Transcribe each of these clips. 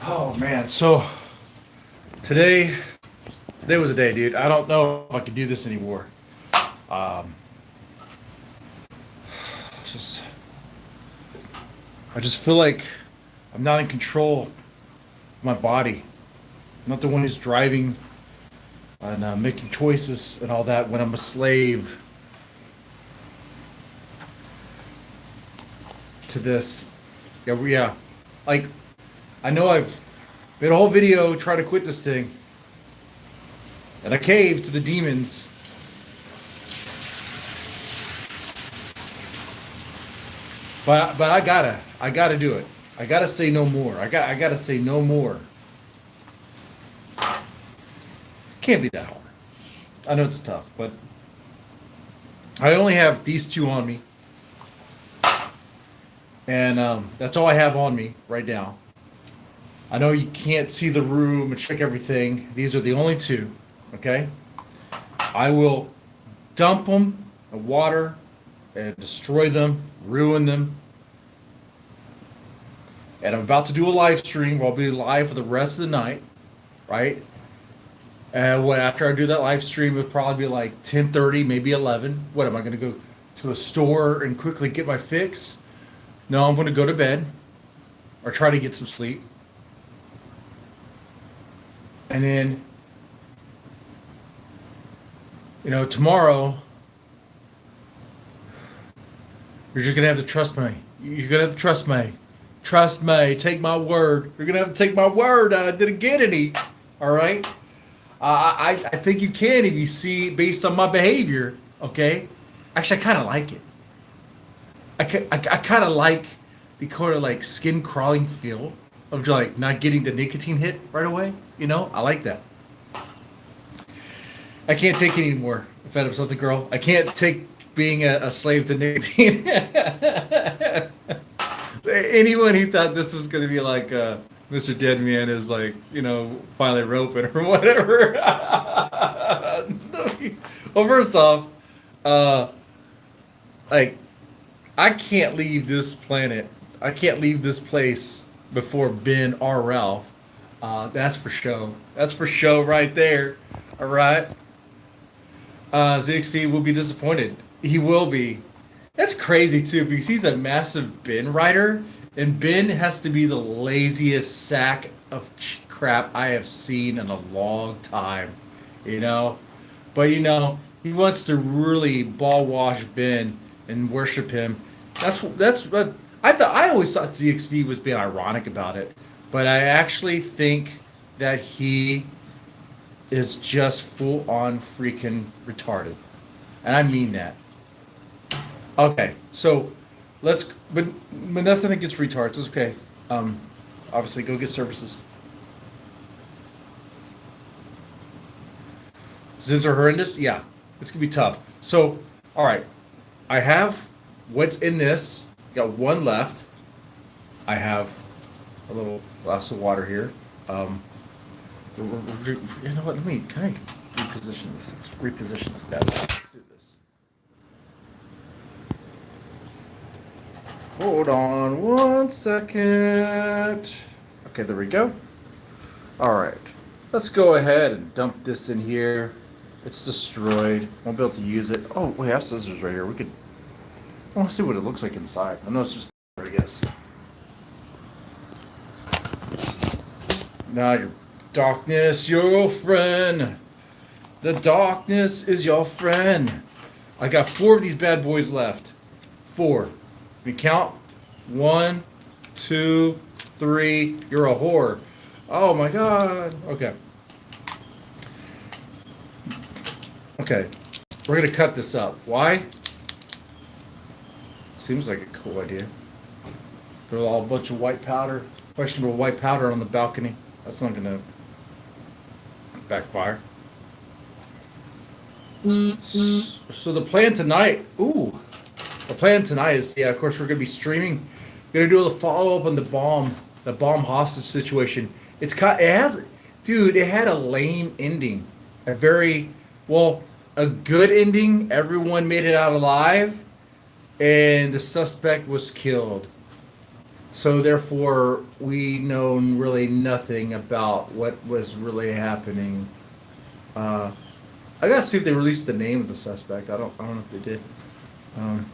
Oh man, so today was a day, dude. I don't know if I can do this anymore. Um, it's just I just feel like I'm not in control of my body. I'm not the one who's driving and making choices and all that when I'm a slave to this. Yeah. Like, I know I've made a whole video trying to quit this thing, and I caved to the demons. But I gotta do it. I gotta say no more. I gotta say no more. Can't be that hard. I know it's tough, but I only have these two on me, and that's all I have on me right now. I know you can't see the room and check everything. These are the only two, okay? I will dump them in water and destroy them, ruin them. And I'm about to do a live stream where I'll be live for the rest of the night, right? And after I do that live stream, it'll probably be like 10:30, maybe 11. What, am I going to go to a store and quickly get my fix? No, I'm going to go to bed or try to get some sleep. And then, tomorrow, you're just going to have to trust me. You're going to have to trust me. Trust me. Take my word. You're going to have to take my word. I didn't get any. All right? I think you can if you see based on my behavior. Okay? Actually, I kind of like it. I kind of like the kind of like skin crawling feel of like not getting the nicotine hit right away. I like that. I can't take it anymore. If I'm something, girl, I can't take being a slave to nicotine. Anyone who thought this was going to be like Mr. Deadman is like, finally roping or whatever. Well, first off, like, I can't leave this planet. I can't leave this place before Ben or Ralph. That's for show. That's for show right there. All right. ZXP will be disappointed. He will be. That's crazy too, because he's a massive Ben writer, and Ben has to be the laziest sack of crap I have seen in a long time. But he wants to really ball wash Ben and worship him. That's what I always thought ZXP was being ironic about it, but I actually think that he is just full on freaking retarded, and I mean that. Okay, so but nothing against retards. It's okay. Obviously, go get services. Zids are horrendous. Yeah, it's gonna be tough. So, all right, I have what's in this. Got one left. I have a little glass of water here. You know what? Can I reposition this? Let's reposition this bad boy. Let's do this. Hold on 1 second. Okay, there we go. All right. Let's go ahead and dump this in here. It's destroyed. Won't be able to use it. Oh, we have scissors right here. I want to see what it looks like inside. I know it's just, I guess. Now your darkness, your friend. The darkness is your friend. I got 4 of these bad boys left. 4. We count. 1, 2, 3. You're a whore. Oh my God. Okay. Okay. We're gonna cut this up. Why? Seems like a cool idea. Put a bunch of white powder, questionable white powder on the balcony. That's not gonna backfire. So the plan tonight, is, of course, we're gonna be streaming. We're gonna do a follow up on the bomb hostage situation. It had a lame ending. a good ending. Everyone made it out alive, and the suspect was killed. So therefore, we know really nothing about what was really happening. Uh, I gotta see if they released the name of the suspect. I don't know if they did. Um,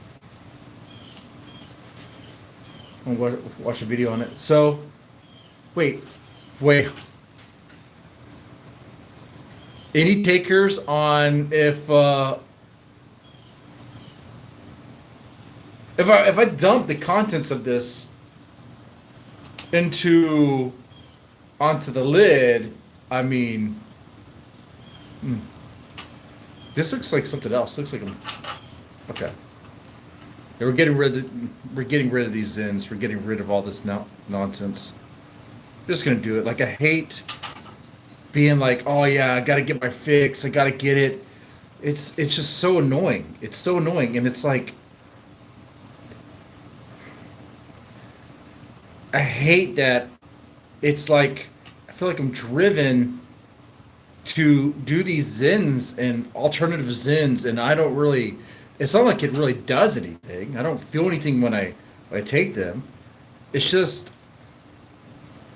I'll watch a video on it. So, wait, wait. Any takers on if I dump the contents of this into onto the lid? I mean, this looks like something else. Looks like okay. Yeah, we're getting rid of these Zins. We're getting rid of all this nonsense. I'm just gonna do it. Like, I hate being like, oh yeah, I gotta get my fix. I gotta get it. It's just so annoying. It's so annoying, and it's like, I hate that. It's like, I feel like I'm driven to do these Zins and alternative Zins, and I don't really. It's not like it really does anything. I don't feel anything when I take them. It's just,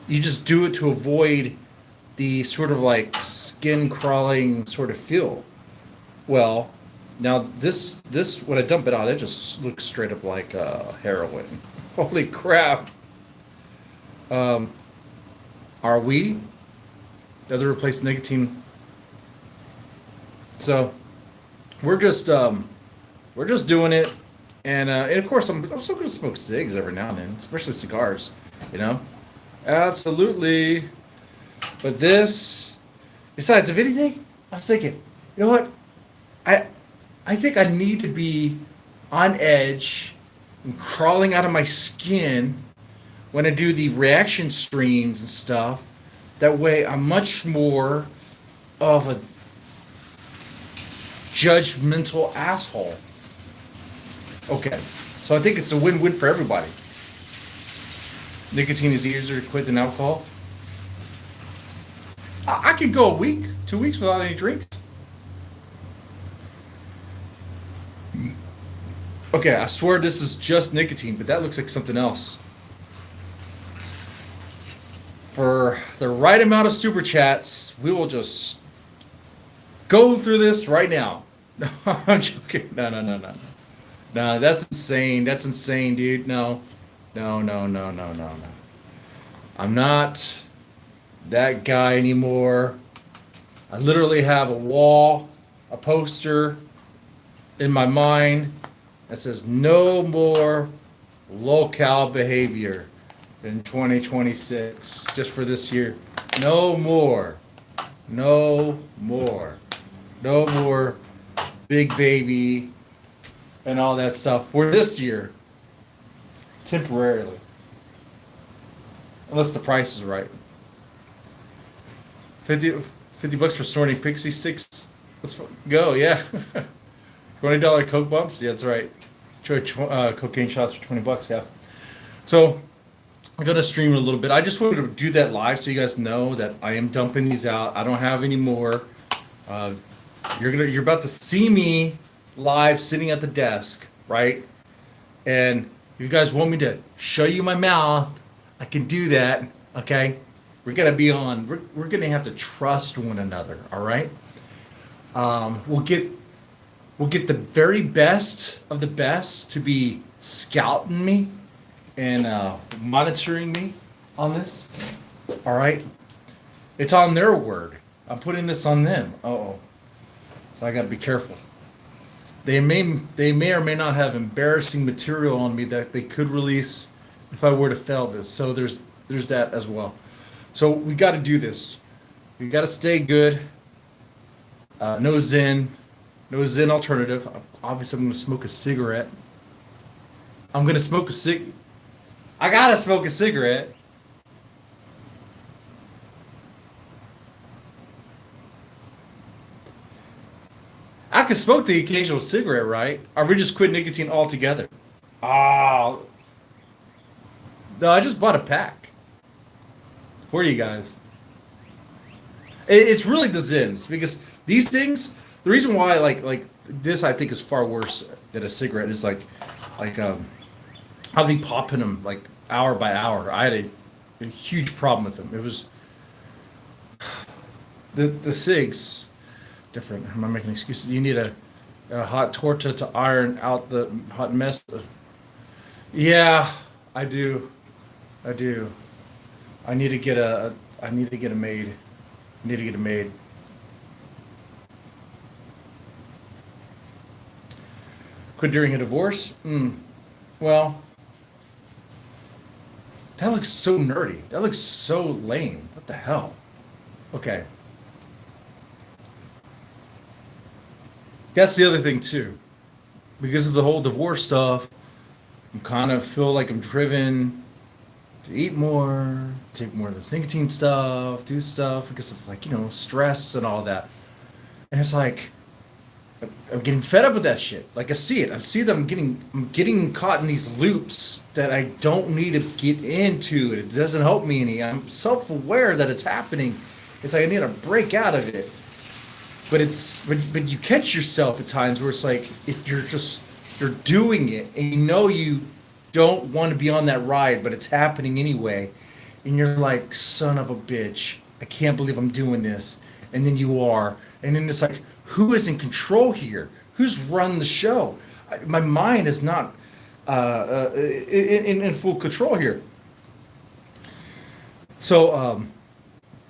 you just do it to avoid the sort of like skin crawling sort of feel. Well, now this when I dump it out, it just looks straight up like heroin. Holy crap! Are we? Does it replace nicotine? So we're just doing it, and of course I'm still gonna smoke cigs every now and then, especially cigars, you know. Absolutely. But this, besides, if anything, I was thinking, you know what? I think I need to be on edge and crawling out of my skin when I do the reaction streams and stuff. That way, I'm much more of a judgmental asshole. Okay, so I think it's a win-win for everybody. Nicotine is easier to quit than alcohol. I could go a week, 2 weeks without any drinks. Okay, I swear this is just nicotine, but that looks like something else. For the right amount of super chats, we will just go through this right now. No, I'm joking. No. No, that's insane. That's insane, dude. No. I'm not that guy anymore. I literally have a wall, a poster in my mind that says no more low-cal behavior in 2026, just for this year. No more. No more. No more big baby and all that stuff for this year, temporarily. Unless the price is right. 50 bucks for snorting pixie sticks. Let's go, yeah. $20 Coke bumps? Yeah, that's right. Cocaine shots for 20 bucks, yeah. So, I'm going to stream it a little bit. I just wanted to do that live so you guys know that I am dumping these out. I don't have any more. You're about to see me live sitting at the desk, right? And if you guys want me to show you my mouth, I can do that, okay? We're gonna be on. We're gonna have to trust one another, all right? We'll get the very best of the best to be scouting me and monitoring me on this, all right? It's on their word. I'm putting this on them. Uh-oh. So I gotta be careful. They may or may not have embarrassing material on me that they could release if I were to fail this. So there's that as well. So we got to do this. We got to stay good. No Zen alternative. Obviously, I'm going to smoke a cigarette. I gotta smoke a cigarette. I could smoke the occasional cigarette, right? Or we just quit nicotine altogether? Oh. No, I just bought a pack. For you guys. It's really the Zins, because these things The reason why like this I think is far worse than a cigarette is like I'll be popping them like hour by hour. I had a huge problem with them. It was the cigs different. Am I making excuses? You need a hot torta to iron out the hot mess. Yeah, I do. I do. I need to get a. I need to get a maid. I need to get a maid. Quit during a divorce? Well, that looks so nerdy. That looks so lame. What the hell? Okay. That's the other thing too. Because of the whole divorce stuff, I kind of feel like I'm driven to eat more, take more of this nicotine stuff, do stuff because of like, stress and all that. And it's like I'm getting fed up with that shit. Like I see it. I see that I'm getting caught in these loops that I don't need to get into. It doesn't help me any. I'm self-aware that it's happening. It's like I need to break out of it. But you catch yourself at times where it's like if you're doing it and you don't want to be on that ride, but it's happening anyway, and you're like, son of a bitch, I can't believe I'm doing this. And then you are, and then it's like, who is in control here? Who's run the show? My mind is not in full control here. So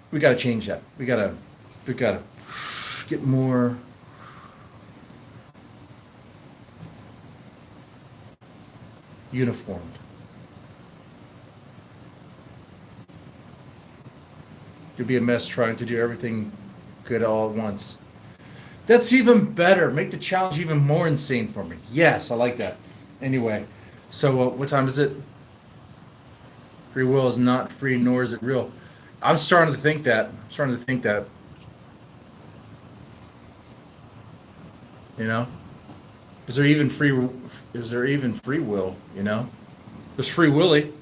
we got to change that. We got to get more uniformed. Could be a mess trying to do everything good all at once. That's even better. Make the challenge even more insane for me. Yes, I like that. Anyway, so what time is it? Free will is not free, nor is it real. I'm starting to think that. Is there even free will? There's Free Willy. It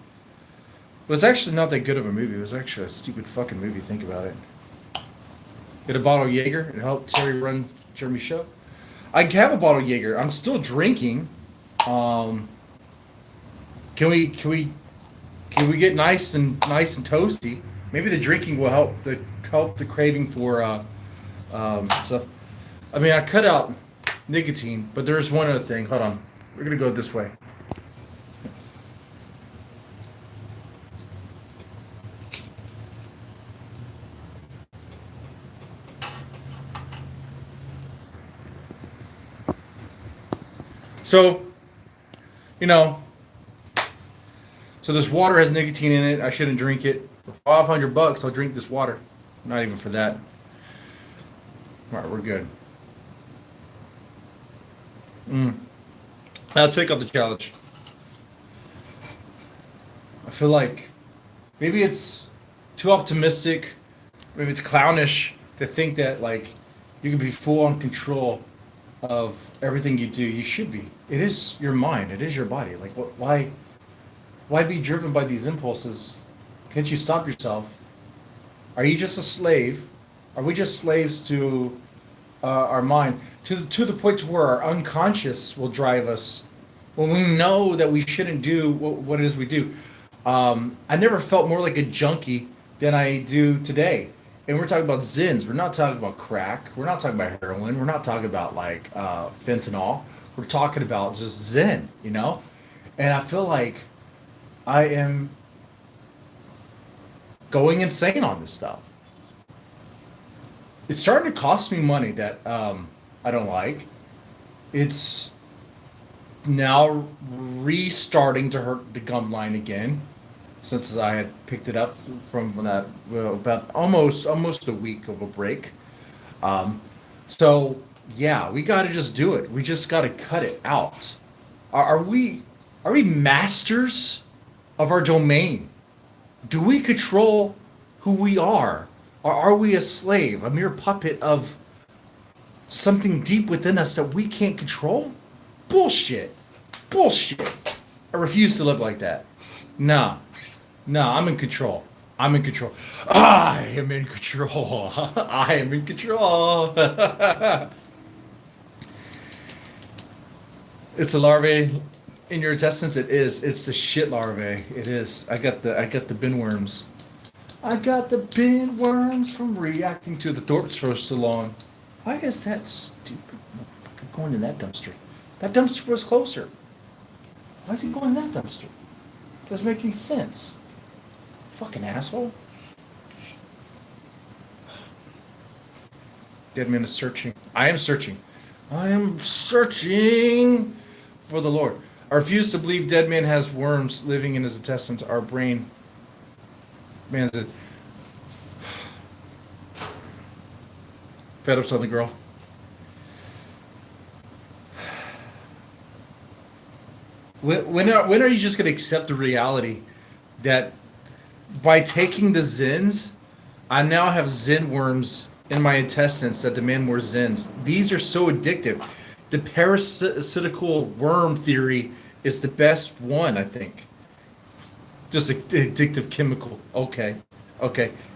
was actually not that good of a movie. It was actually a stupid fucking movie. Think about it. Get a bottle of Jaeger and help Terry run Jeremy's show. I have a bottle of Jaeger. I'm still drinking. Can we get nice and toasty? Maybe the drinking will help the craving for stuff. I mean, I cut out nicotine, but there's one other thing. Hold on. We're gonna go this way. So, so this water has nicotine in it. I shouldn't drink it. For $500, I'll drink this water. Not even for that. All right, we're good. I'll take up the challenge. I feel like maybe it's too optimistic. Maybe it's clownish to think that like you can be full on control of everything you do. You should be. It is your mind. It is your body. Like why be driven by these impulses? Can't you stop yourself? Are you just a slave? Are we just slaves to our mind? To the point to where our unconscious will drive us when we know that we shouldn't do what it is we do. I never felt more like a junkie than I do today. And we're talking about Zins. We're not talking about crack. We're not talking about heroin. We're not talking about like fentanyl. We're talking about just Zen, And I feel like I am going insane on this stuff. It's starting to cost me money that I don't like. It's now restarting to hurt the gum line again, since I had picked it up from that about almost a week of a break. So yeah, we got to just do it. We just got to cut it out. Are we masters of our domain? Do we control who we are? Or are we a slave, a mere puppet of something deep within us that we can't control? Bullshit. I refuse to live like that. No, I'm in control. I am in control. I am in control. It's a larvae in your intestines. It is. It's the shit larvae. It is. I got the bin worms. I got the bin worms from reacting to the thorps for so long. Why is that stupid motherfucker going in that dumpster? That dumpster was closer. Why is he going in that dumpster? Doesn't make any sense. Fucking asshole. Deadman is searching. I am searching. I am searching for the Lord. I refuse to believe Deadman has worms living in his intestines. Our brain. Man's it. Fed up Southern girl. When are you just going to accept the reality that by taking the Zins, I now have Zin worms in my intestines that demand more Zins? These are so addictive. The parasitical worm theory is the best one, I think. Just an addictive chemical. Okay.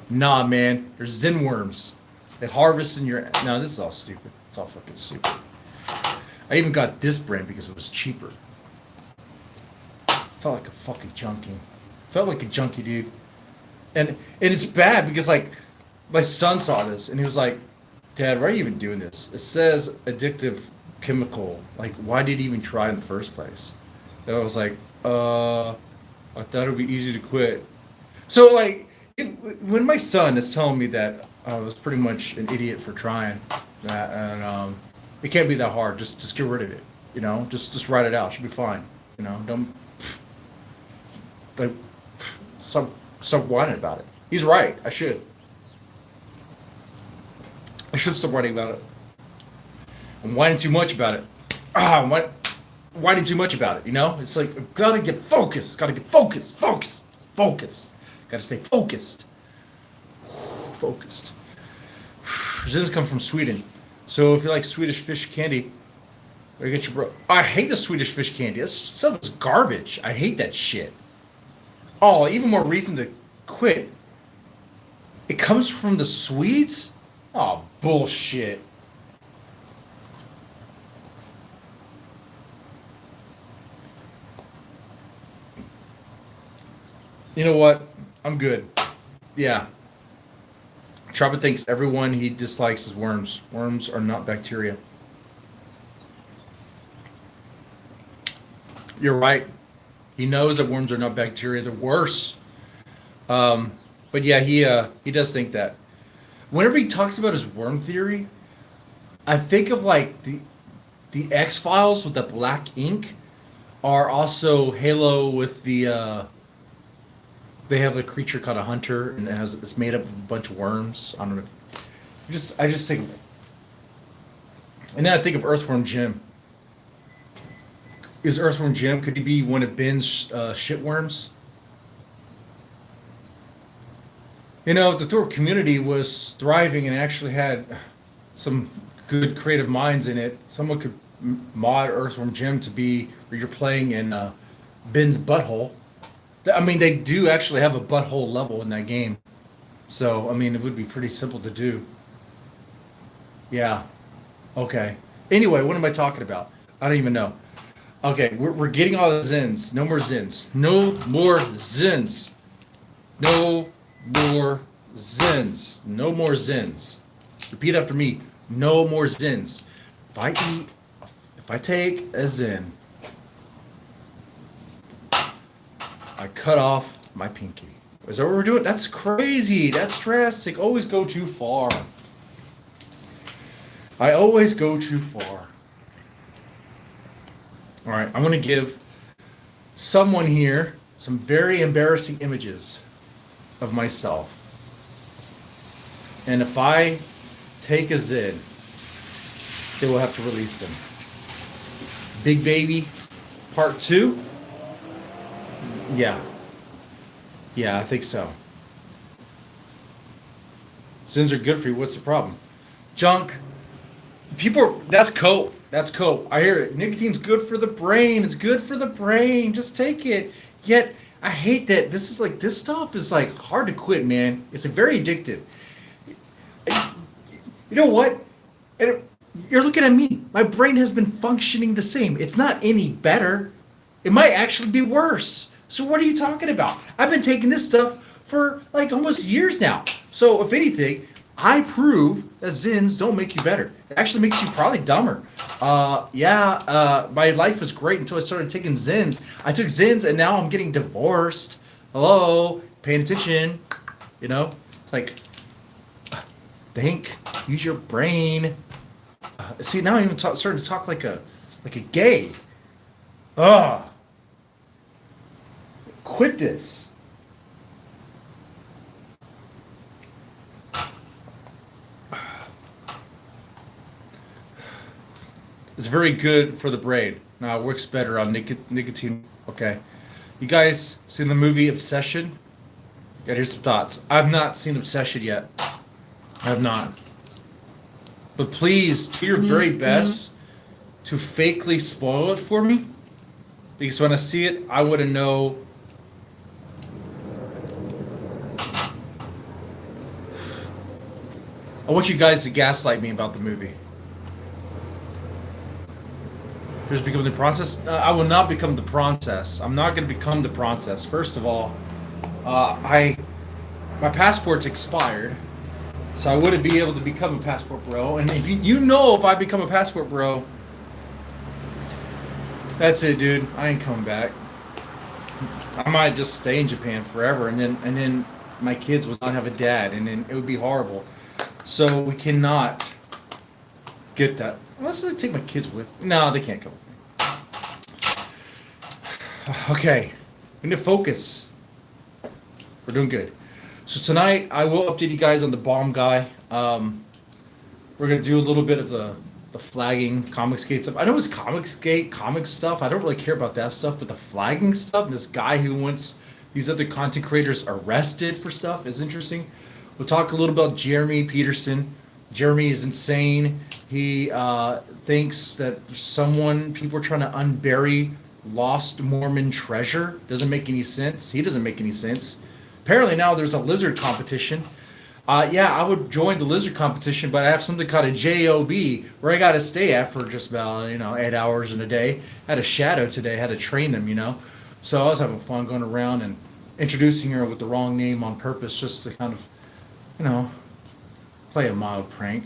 Nah, man. There's Zin worms. They harvest in your... No, this is all stupid. It's all fucking stupid. I even got this brand because it was cheaper. Felt like a fucking junkie. Felt like a junkie, dude. And it's bad because, like, my son saw this and he was like, Dad, why are you even doing this? It says addictive chemical. Like, why did he even try in the first place? And I was like, I thought it would be easy to quit. So, like, when my son is telling me that I was pretty much an idiot for trying that, and it can't be that hard. Just get rid of it. You know, just write it out. It should be fine. You know, don't like stop whining about it. He's right. I should stop whining about it. I'm whining too much about it. I'm whining too much about it. You know, it's like gotta get focused. Gotta get focused. Gotta stay focused. Focused. Zins come from Sweden. So if you like Swedish fish candy, or you get your I hate the Swedish fish candy. That stuff is garbage. I hate that shit. Oh, even more reason to quit. It comes from the Swedes? Oh, bullshit. You know what? I'm good. Yeah. Chopper thinks everyone he dislikes is worms. Worms are not bacteria. You're right. He knows that worms are not bacteria. They're worse. But yeah, he does think that. Whenever he talks about his worm theory, I think of like the X-Files with the black ink, are also Halo with the they have a creature called a hunter, and it's made up of a bunch of worms. I don't know. I just think, and then I think of Earthworm Jim. Is Earthworm Jim? Could he be one of Ben's shitworms? You know, if the Thor community was thriving and actually had some good creative minds in it, someone could mod Earthworm Jim to be where you're playing in Ben's butthole. I mean, they do actually have a butthole level in that game. So, I mean, it would be pretty simple to do. Yeah. Okay. Anyway, what am I talking about? I don't even know. Okay, we're getting all the Zins. No more Zins. No more Zins. No more Zins. No more Zins. Repeat after me. No more Zins. If I take a Zin, I cut off my pinky. Is that what we're doing? That's crazy. That's drastic. Always go too far. I always go too far. All right, I'm going to give someone here some very embarrassing images of myself. And if I take a Zid, they will have to release them. Big Baby Part 2? Yeah. Yeah, I think so. Zins are good for you. What's the problem? Junk. That's cope. That's cope. I hear it. Nicotine's good for the brain. It's good for the brain. Just take it. Yet, I hate that this stuff is like hard to quit, man. It's very addictive. You know what? You're looking at me. My brain has been functioning the same. It's not any better. It might actually be worse. So what are you talking about? I've been taking this stuff for like almost years now. So if anything, I prove that Zins don't make you better. It actually makes you probably dumber. My life was great until I started taking Zins. I took Zins and now I'm getting divorced. Hello, paying attention. You know, it's like, think, use your brain. See, now I'm even starting to talk like a gay. Ugh. Quit this. It's very good for the brain. Now it works better on nicotine. Okay. You guys seen the movie Obsession? Yeah, here's some thoughts. I've not seen Obsession yet. I have not. But please, do your very best to fakely spoil it for me. Because when I see it, I want to know. I want you guys to gaslight me about the movie. Here's becoming the process. I will not become the process. I'm not going to become the process. First of all, my passport's expired, so I wouldn't be able to become a passport bro. And if if I become a passport bro, that's it, dude. I ain't coming back. I might just stay in Japan forever, and then my kids would not have a dad, and then it would be horrible. So we cannot get that. Unless I take my kids with. No, they can't come with me. Okay, we need to focus. We're doing good. So tonight I will update you guys on the bomb guy. We're gonna do a little bit of the flagging Comicsgate stuff. I know it's Comicsgate comic stuff. I don't really care about that stuff, but the flagging stuff, this guy who wants these other content creators arrested for stuff is interesting. We'll talk a little about Jeremy Peterson. Jeremy is insane. He thinks that people are trying to unbury lost Mormon treasure. Doesn't make any sense. He doesn't make any sense. Apparently now there's a lizard competition. I would join the lizard competition, but I have something called a JOB where I got to stay at for just about 8 hours in a day. I had a shadow today. I had to train them, So I was having fun going around and introducing her with the wrong name on purpose, just to kind of, play a mild prank.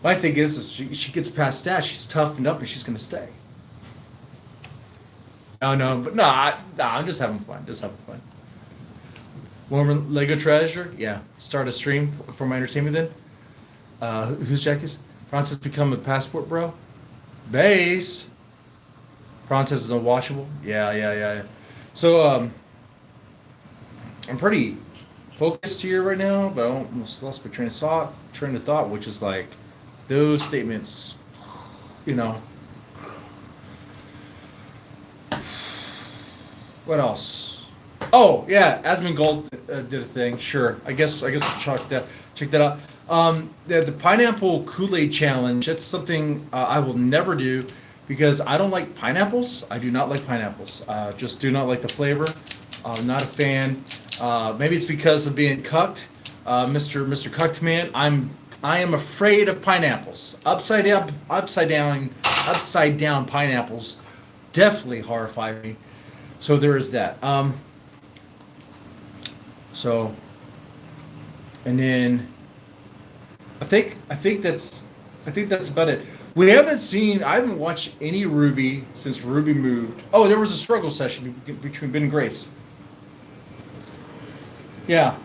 My thing is she gets past that, she's toughened up and she's gonna stay. I'm just having fun. Mormon Lego treasure, yeah. Start a stream for my entertainment then. Who's Jackie's? Francis become a passport bro. Base. Francis is unwashable. Yeah. So I'm pretty focused here right now, but I almost lost my train of thought, which is like those statements, What else? Oh yeah, Asmongold did a thing. Sure, I guess we'll check that out. The pineapple Kool-Aid challenge. That's something I will never do because I don't like pineapples. I do not like pineapples. Just do not like the flavor. I'm not a fan. Maybe it's because of being cucked, Mr. Cucked Man. I am afraid of pineapples. Upside down pineapples definitely horrify me. So there is that. And then I think that's about it. I haven't watched any Ruby since Ruby moved. Oh, there was a struggle session between Ben and Grace. Yeah.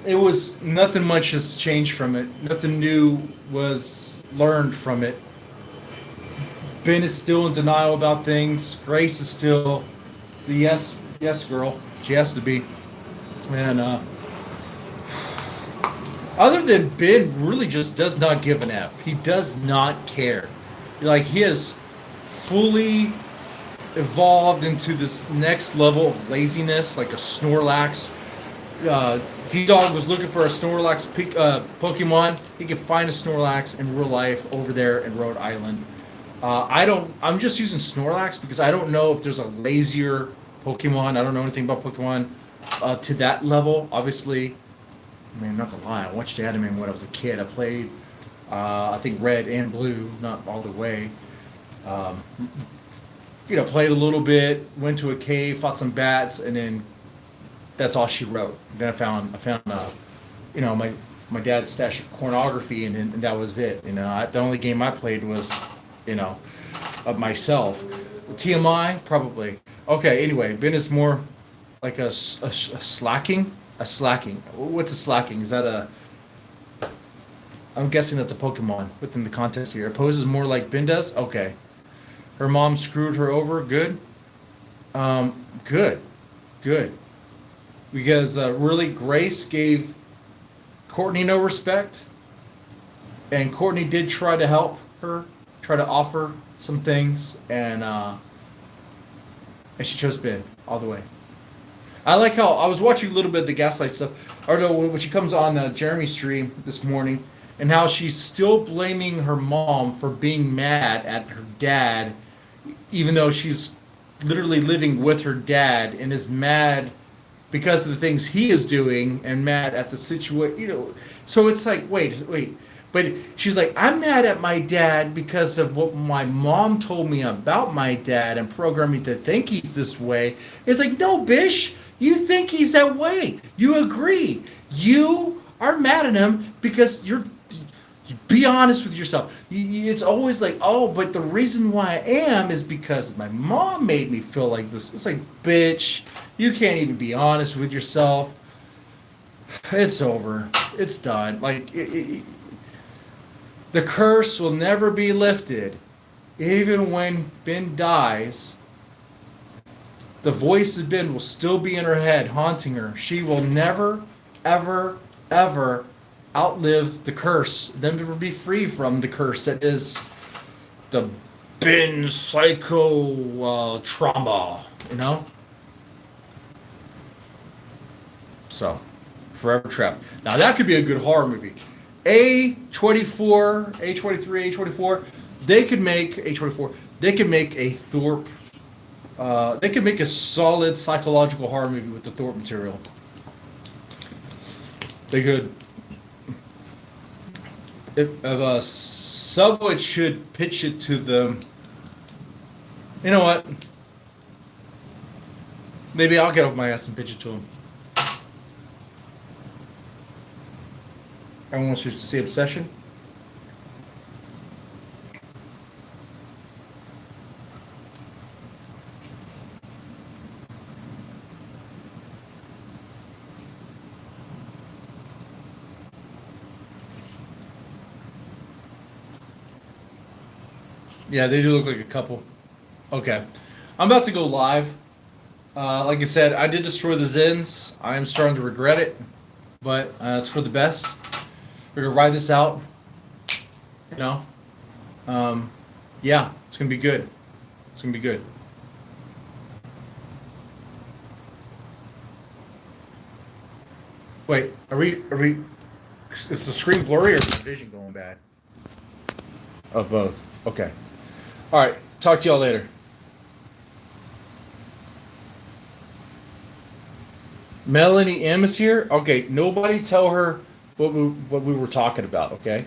It was nothing much has changed from it. Nothing new was learned from it. Ben is still in denial about things. Grace is still the yes girl. She has to be. And other than Ben really just does not give an F. He does not care. Like, he has fully evolved into this next level of laziness, like a Snorlax. D-Dog was looking for a Snorlax Pokemon. He could find a Snorlax in real life over there in Rhode Island. I'm just using Snorlax because I don't know if there's a lazier Pokemon. I don't know anything about Pokemon to that level. Obviously, I'm not gonna lie. I watched anime when I was a kid. I played I think red and blue, not all the way. Um, Played a little bit, went to a cave, fought some bats, and then that's all she wrote. Then my dad's stash of pornography, and that was it. The only game I played was, you know, of myself. TMI, probably. Okay, anyway, Ben is more like a slacking. A slacking. What's a slacking? Is that a. I'm guessing that's a Pokemon within the context here. It poses more like Ben does? Okay. Her mom screwed her over? Good. Good. Good. Because really, Grace gave Courtney no respect. And Courtney did try to help her, try to offer some things, and she chose Ben all the way. I like how I was watching a little bit of the Gaslight stuff, or no, when she comes on Jeremy's stream this morning, and how she's still blaming her mom for being mad at her dad, even though she's literally living with her dad and is mad because of the things he is doing and mad at the situation. So it's like, wait. But she's like, I'm mad at my dad because of what my mom told me about my dad and programmed me to think he's this way. It's like, no, Bish, you think he's that way. You agree. You are mad at him because be honest with yourself. It's always like, oh, but the reason why I am is because my mom made me feel like this. It's like, bitch, you can't even be honest with yourself. It's over. It's done. Like, the curse will never be lifted. Even when Ben dies, the voice of Ben will still be in her head, haunting her. She will never, ever, ever outlive the curse. Never be free from the curse that is the Ben psycho trauma, So, forever trapped. Now that could be a good horror movie. A24, A23, A24, they could make A24. They could make a Thorpe. They could make a solid psychological horror movie with the Thorpe material. They could. If Subway should pitch it to them. You know what? Maybe I'll get off my ass and pitch it to them. Everyone wants to see Obsession. Yeah, they do look like a couple. Okay. I'm about to go live. Like I said, I did destroy the Zens. I am starting to regret it, but it's for the best. We're going to ride this out. Yeah, it's going to be good. It's going to be good. Wait, are we, is the screen blurry or is the vision going bad? Of both. Okay. All right. Talk to y'all later. Melanie M is here. Okay. Nobody tell her what we were talking about. Okay.